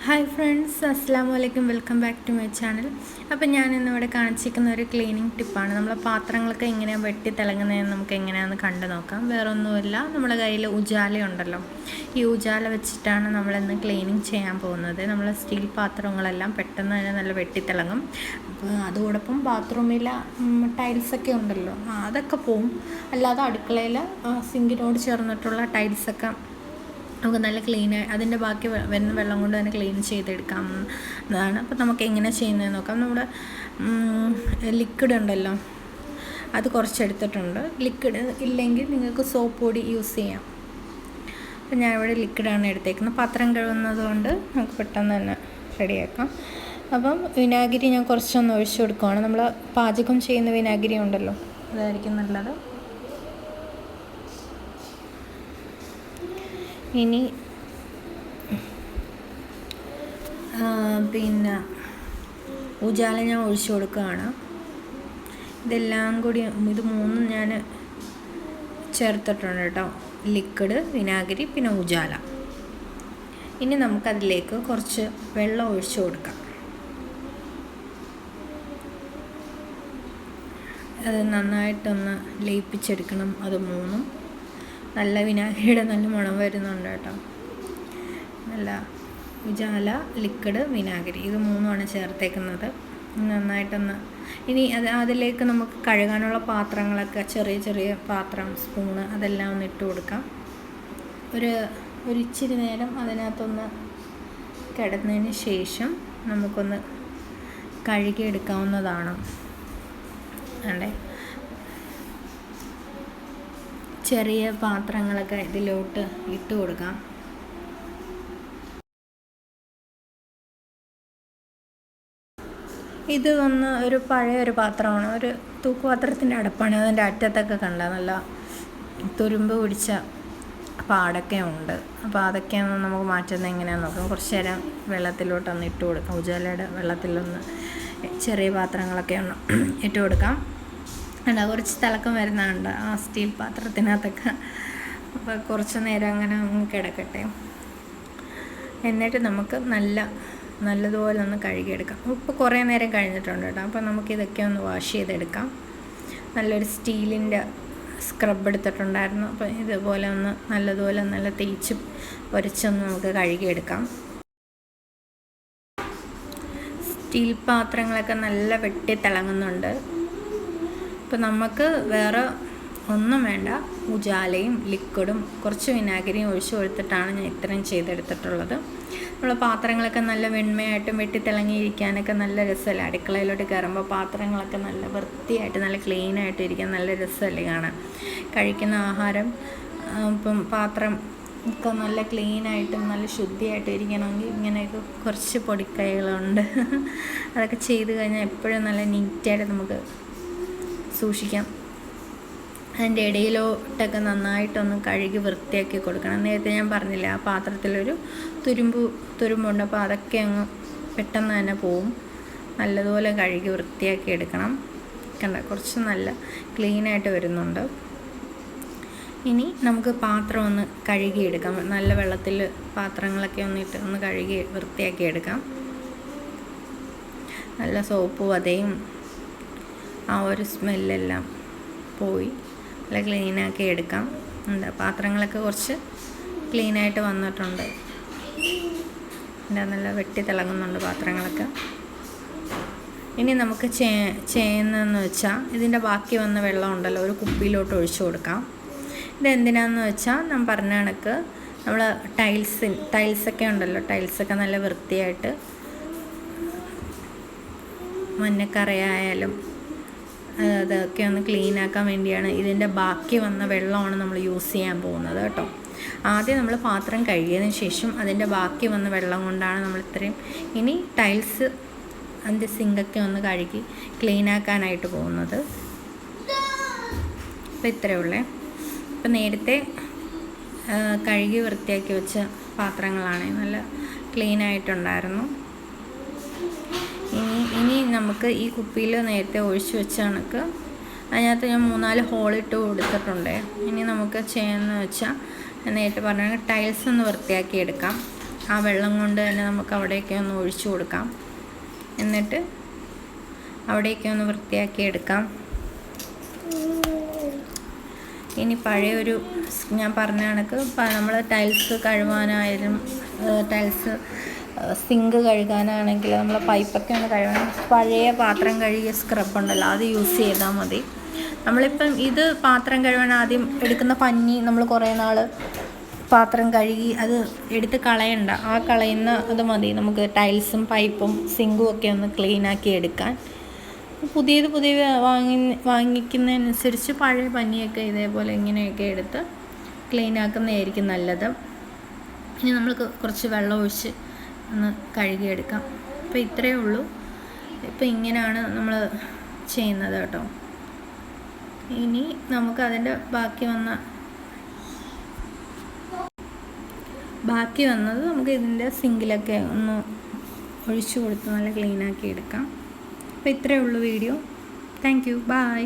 Hi friends, അസ്സലാമു അലൈക്കും. Welcome back to my channel. അപ്പോൾ ഞാൻ ഇന്നിവിടെ കാണിച്ചിരിക്കുന്ന ഒരു ക്ലീനിങ് ടിപ്പാണ്. നമ്മളെ പാത്രങ്ങളൊക്കെ എങ്ങനെയാണ് വെട്ടി തിളങ്ങുന്നതെന്ന് നമുക്ക് എങ്ങനെയാണെന്ന് കണ്ടു നോക്കാം. വേറൊന്നുമില്ല, നമ്മുടെ കയ്യിൽ ഉജാല ഉണ്ടല്ലോ, ഈ ഉജാല വെച്ചിട്ടാണ് നമ്മളിന്ന് ക്ലീനിങ് ചെയ്യാൻ പോകുന്നത്. നമ്മൾ സ്റ്റീൽ പാത്രങ്ങളെല്ലാം പെട്ടെന്ന് തന്നെ നല്ല വെട്ടി തിളങ്ങും. അപ്പോൾ അതോടൊപ്പം ബാത്റൂമിലെ ടൈൽസൊക്കെ ഉണ്ടല്ലോ, അതൊക്കെ പോവും. അല്ലാതെ അടുക്കളയിൽ സിങ്കിനോട് ചേർന്നിട്ടുള്ള ടൈൽസൊക്കെ നമുക്ക് നല്ല ക്ലീനായി അതിൻ്റെ ബാക്കി വരുന്ന വെള്ളം കൊണ്ട് തന്നെ ക്ലീൻ ചെയ്തെടുക്കാവുന്നതാണ്. അപ്പോൾ നമുക്ക് എങ്ങനെ ചെയ്യുന്നതെന്ന് നോക്കാം. നമ്മുടെ ലിക്വിഡ് ഉണ്ടല്ലോ, അത് കുറച്ചെടുത്തിട്ടുണ്ട്. ലിക്വിഡ് ഇല്ലെങ്കിൽ നിങ്ങൾക്ക് സോപ്പ് പൊടി യൂസ് ചെയ്യാം. അപ്പോൾ ഞാനിവിടെ ലിക്വിഡാണ് എടുത്തേക്കുന്നത്. പാത്രം കഴുകുന്നത് കൊണ്ട് നമുക്ക് പെട്ടെന്ന് തന്നെ റെഡിയാക്കാം. അപ്പം വിനാഗിരി ഞാൻ കുറച്ചൊന്ന് ഒഴിച്ചു കൊടുക്കുകയാണ്. നമ്മൾ പാചകം ചെയ്യുന്ന വിനാഗിരി ഉണ്ടല്ലോ, അതായിരിക്കും നല്ലത്. ഇനി പിന്നെ ഉജാല ഞാൻ ഒഴിച്ചു കൊടുക്കുകയാണ്. ഇതെല്ലാം കൂടി ഇത് മൂന്നും ഞാൻ ചേർത്തിട്ടുണ്ട് കേട്ടോ. ലിക്വിഡ്, വിനാഗിരി, പിന്നെ ഉജാല. ഇനി നമുക്കതിലേക്ക് കുറച്ച് വെള്ളം ഒഴിച്ചു കൊടുക്കാം. അത് നന്നായിട്ടൊന്ന് ലയിപ്പിച്ചെടുക്കണം. അത് മൂന്നും നല്ല വിനാഗിരിയുടെ നല്ല മണം വരുന്നുണ്ട് കേട്ടോ. നല്ല ഉജാല, ലിക്വിഡ്, വിനാഗിരി, ഇത് മൂന്നുമാണ് ചേർത്തേക്കുന്നത്. നന്നായിട്ടൊന്ന് ഇനി അതിലേക്ക് നമുക്ക് കഴുകാനുള്ള പാത്രങ്ങളൊക്കെ, ചെറിയ ചെറിയ പാത്രം, സ്പൂണ്, അതെല്ലാം ഒന്ന് ഇട്ട് കൊടുക്കാം. ഒരു ഇച്ചിരി നേരം അതിനകത്തൊന്ന് കിടന്നതിന് ശേഷം നമുക്കൊന്ന് കഴുകിയെടുക്കാവുന്നതാണ്. അല്ലേ, ചെറിയ പാത്രങ്ങളൊക്കെ ഇതിലോട്ട് ഇട്ട് കൊടുക്കാം. ഇത് ഒരു പഴയൊരു പാത്രമാണ്, ഒരു തൂക്കുപാത്രത്തിൻ്റെ അടപ്പാണ്. അതിൻ്റെ അറ്റത്തൊക്കെ കണ്ട നല്ല തുരുമ്പ് പിടിച്ച പാടൊക്കെ ഉണ്ട്. അപ്പോൾ അതൊക്കെയൊന്ന് നമുക്ക് മാറ്റുന്നത് എങ്ങനെയാണെന്ന് നോക്കാം. കുറച്ച് നേരം വെള്ളത്തിലോട്ടൊന്ന് ഇട്ട് കൊടുക്കാം. ഉജാലയുടെ വെള്ളത്തിലൊന്ന് ചെറിയ പാത്രങ്ങളൊക്കെ ഒന്ന് ഇട്ട് കൊടുക്കാം. ഉണ്ട്, കുറച്ച് തിളക്കം വരുന്നുണ്ട് ആ സ്റ്റീൽ പാത്രത്തിനകത്തൊക്കെ. അപ്പോൾ കുറച്ച് നേരം അങ്ങനെ കിടക്കട്ടെ. എന്നിട്ട് നമുക്ക് നല്ലതുപോലെ ഒന്ന് കഴുകിയെടുക്കാം. ഇപ്പോൾ കുറേ നേരം കഴിഞ്ഞിട്ടുണ്ട് കേട്ടോ. അപ്പോൾ നമുക്കിതൊക്കെ ഒന്ന് വാഷ് ചെയ്തെടുക്കാം. നല്ലൊരു സ്റ്റീലിൻ്റെ സ്ക്രബ് എടുത്തിട്ടുണ്ടായിരുന്നു. അപ്പോൾ ഇതുപോലെ നല്ലതുപോലെ നല്ല തേച്ച് ഉരച്ചൊന്ന് നമുക്ക് കഴുകിയെടുക്കാം. സ്റ്റീൽ പാത്രങ്ങളൊക്കെ നല്ല വെട്ടി തിളങ്ങുന്നുണ്ട്. ഇപ്പോൾ നമുക്ക് വേറെ ഒന്നും വേണ്ട, ഉജാലയും ലിക്വിഡും കുറച്ച് വിനാഗിരിയും ഒഴിച്ചു കൊടുത്തിട്ടാണ് ഞാൻ ഇത്രയും ചെയ്തെടുത്തിട്ടുള്ളത്. നമ്മൾ പാത്രങ്ങളൊക്കെ നല്ല വെണ്മയായിട്ടും വെട്ടി തിളങ്ങിയിരിക്കാനൊക്കെ നല്ല രസമല്ലേ. അടുക്കളയിലോട്ട് കയറുമ്പോൾ പാത്രങ്ങളൊക്കെ നല്ല വൃത്തിയായിട്ട് നല്ല ക്ലീനായിട്ട് ഇരിക്കാൻ നല്ല രസമല്ലേ കാണാൻ. കഴിക്കുന്ന ആഹാരം ഇപ്പം പാത്രം ഒക്കെ നല്ല ക്ലീനായിട്ടും നല്ല ശുദ്ധിയായിട്ടും ഇരിക്കണമെങ്കിൽ ഇങ്ങനെയൊക്കെ കുറച്ച് പൊടിക്കൈകളുണ്ട്. അതൊക്കെ ചെയ്ത് കഴിഞ്ഞാൽ എപ്പോഴും നല്ല നീറ്റായിട്ട് നമുക്ക് സൂക്ഷിക്കാം. അതിൻ്റെ ഇടയിലോട്ടൊക്കെ നന്നായിട്ടൊന്ന് കഴുകി വൃത്തിയാക്കി കൊടുക്കണം. നേരത്തെ ഞാൻ പറഞ്ഞില്ല, ആ പാത്രത്തിലൊരു തുരുമ്പുണ്ട്. അപ്പോൾ അതൊക്കെ അങ്ങ് പെട്ടെന്ന് തന്നെ പോവും. നല്ലതുപോലെ കഴുകി വൃത്തിയാക്കി എടുക്കണം. കണ്ട, കുറച്ച് നല്ല ക്ലീനായിട്ട് വരുന്നുണ്ട്. ഇനി നമുക്ക് പാത്രം ഒന്ന് കഴുകിയെടുക്കാം. നല്ല വെള്ളത്തിൽ പാത്രങ്ങളൊക്കെ ഒന്ന് കഴുകി വൃത്തിയാക്കി എടുക്കാം. നല്ല സോപ്പ് വതയും ആ ഒരു സ്മെല്ലെല്ലാം പോയി നല്ല ക്ലീനാക്കി എടുക്കാം. എന്താ, പാത്രങ്ങളൊക്കെ കുറച്ച് ക്ലീനായിട്ട് വന്നിട്ടുണ്ട്. നല്ല വെട്ടി തിളങ്ങുന്നുണ്ട് പാത്രങ്ങളൊക്കെ. ഇനി നമുക്ക് ചെയ്യുന്നതെന്ന് വെച്ചാൽ, ഇതിൻ്റെ ബാക്കി വന്ന വെള്ളം ഉണ്ടല്ലോ, ഒരു കുപ്പിയിലോട്ട് ഒഴിച്ചു കൊടുക്കാം. ഇതെന്തിനാന്ന് വെച്ചാൽ, ഞാൻ പറഞ്ഞ കണക്ക് നമ്മൾ ടൈൽസൊക്കെ ഉണ്ടല്ലോ, ടൈൽസൊക്കെ നല്ല വൃത്തിയായിട്ട് മഞ്ഞക്കറയായാലും അതൊക്കെ ഒന്ന് ക്ലീനാക്കാൻ വേണ്ടിയാണ്. ഇതിൻ്റെ ബാക്കി വന്ന വെള്ളമാണ് നമ്മൾ യൂസ് ചെയ്യാൻ പോകുന്നത് കേട്ടോ. ആദ്യം നമ്മൾ പാത്രം കഴുകിയതിന് ശേഷം അതിൻ്റെ ബാക്കി വന്ന വെള്ളം കൊണ്ടാണ് നമ്മൾ ഇത്രയും ഇനി ടൈൽസ് അതിൻ്റെ സിങ്കൊക്കെ ഒന്ന് കഴുകി ക്ലീനാക്കാനായിട്ട് പോകുന്നത്. അപ്പോൾ ഇത്രയേ ഉള്ളേ. അപ്പോൾ നേരത്തെ കഴുകി വൃത്തിയാക്കി വെച്ച പാത്രങ്ങളാണ്, നല്ല ക്ലീനായിട്ടുണ്ടായിരുന്നു. ഇനി നമുക്ക് ഈ കുപ്പിയിൽ നേരത്തെ ഒഴിച്ചു വെച്ച കണക്ക് അതിനകത്ത് ഞാൻ 3-4 ഹോളിട്ട് കൊടുത്തിട്ടുണ്ട്. ഇനി നമുക്ക് ചെയ്യുന്നത് വെച്ചാൽ, നേരത്തെ പറഞ്ഞ ടൈൽസ് ഒന്ന് വൃത്തിയാക്കി എടുക്കാം. ആ വെള്ളം കൊണ്ട് തന്നെ നമുക്ക് അവിടെയൊക്കെ ഒന്ന് ഒഴിച്ചു കൊടുക്കാം. എന്നിട്ട് അവിടെയൊക്കെ ഒന്ന് വൃത്തിയാക്കി എടുക്കാം. ഇനി പഴയൊരു ഞാൻ പറഞ്ഞ കണക്ക് നമ്മൾ ടൈൽസ് കഴുകാനായാലും ടൈൽസ് സിങ്ക് കഴുകാനാണെങ്കിൽ നമ്മൾ പൈപ്പൊക്കെ ഒന്ന് കഴുകാൻ പഴയ പാത്രം കഴുകിയ സ്ക്രബ് ഉണ്ടല്ലോ, അത് യൂസ് ചെയ്താൽ മതി. നമ്മളിപ്പം ഇത് പാത്രം കഴുകാൻ ആദ്യം എടുക്കുന്ന പഞ്ഞി നമ്മൾ കുറേ നാൾ പാത്രം കഴുകി അത് എടുത്ത് കളയണ്ട. ആ കളയുന്ന അത് മതി നമുക്ക് ടൈൽസും പൈപ്പും സിങ്കും ഒക്കെ ഒന്ന് ക്ലീനാക്കി എടുക്കാൻ. പുതിയത് വാങ്ങിക്കുന്നതനുസരിച്ച് പഴയ പഞ്ഞിയൊക്കെ ഇതേപോലെ ഇങ്ങനെയൊക്കെ എടുത്ത് ക്ലീനാക്കുന്നതായിരിക്കും നല്ലത്. ഇനി നമ്മൾക്ക് കുറച്ച് വെള്ളം ഒഴിച്ച് ഒന്ന് കഴുകിയെടുക്കാം. അപ്പോൾ ഇത്രയേ ഉള്ളൂ. ഇപ്പോൾ ഇങ്ങനെയാണ് നമ്മൾ ചെയ്യുന്നത് കേട്ടോ. ഇനി നമുക്ക് അതിൻ്റെ ബാക്കി വന്നത് നമുക്ക് ഇതിൻ്റെ സിങ്കിലൊക്കെ ഒന്ന് ഒഴിച്ചു കൊടുത്ത് നല്ല ക്ലീനാക്കി എടുക്കാം. അപ്പോൾ ഇത്രയേ ഉള്ളൂ വീഡിയോ. Thank you. ബൈ.